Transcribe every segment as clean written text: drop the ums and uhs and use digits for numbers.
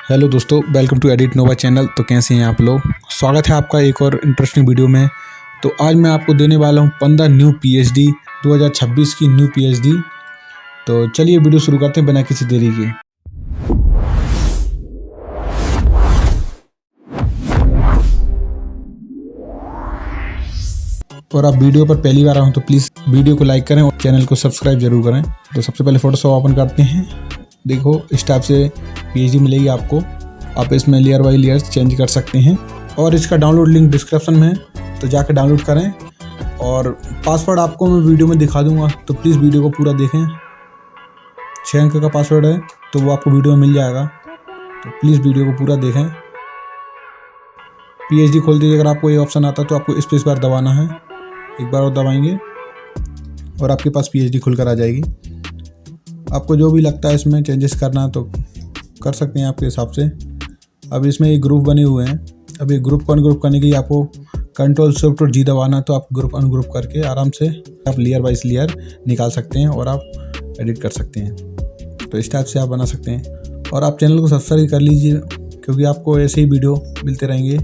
Hello दोस्तों, welcome to Edit Nova channel. तो कैसे हैं आप लोग? स्वागत है आपका एक और इंटरेस्टिंग वीडियो में। तो आज मैं आपको देने वाला हूं 15 न्यू पीएचडी 2026 की न्यू पीएचडी। तो चलिए वीडियो शुरू करते हैं बिना किसी देरी के। और आप वीडियो पर पहली बार आए हो तो प्लीज़ वीडियो को लाइक करें और चैनल को सब्सक्राइब जरूर करें। तो सबसे पहले फोटोशॉप ओपन करते हैं। देखो इस टाइप से पीएचडी मिलेगी आपको। आप इसमें लेयर बाई लेयर चेंज कर सकते हैं और इसका डाउनलोड लिंक डिस्क्रिप्शन में है, तो जाकर डाउनलोड करें। और पासवर्ड आपको मैं वीडियो में दिखा दूंगा, तो प्लीज़ वीडियो को पूरा देखें। 6 अंक का पासवर्ड है, तो वो आपको वीडियो में मिल जाएगा, तो प्लीज़ वीडियो को पूरा देखें। पीएचडी खोल दीजिए। अगर आपको ये ऑप्शन आता है तो आपको स्पेस बार दबाना है, एक बार और दबाएंगे और आपके पास पीएचडी खुलकर आ जाएगी। आपको जो भी लगता है इसमें चेंजेस करना तो कर सकते हैं आपके हिसाब से। अब इसमें एक ग्रुप बने हुए हैं। अब ये ग्रुप को अनग्रुप करने के लिए आपको Ctrl+Shift+G दबाना है, तो आप ग्रुप अनग्रुप करके आराम से आप लेयर बाई लेयर निकाल सकते हैं और आप एडिट कर सकते हैं। तो इस टाइप से आप बना सकते हैं। और आप चैनल को सब्सक्राइब कर लीजिए, क्योंकि आपको ऐसे ही वीडियो मिलते रहेंगे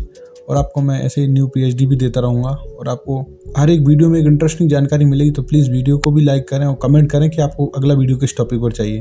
और आपको मैं ऐसे ही न्यू पीएचडी भी देता रहूँगा। और आपको हर एक वीडियो में एक इंटरेस्टिंग जानकारी मिलेगी। तो प्लीज़ वीडियो को भी लाइक करें और कमेंट करें कि आपको अगला वीडियो किस टॉपिक पर चाहिए।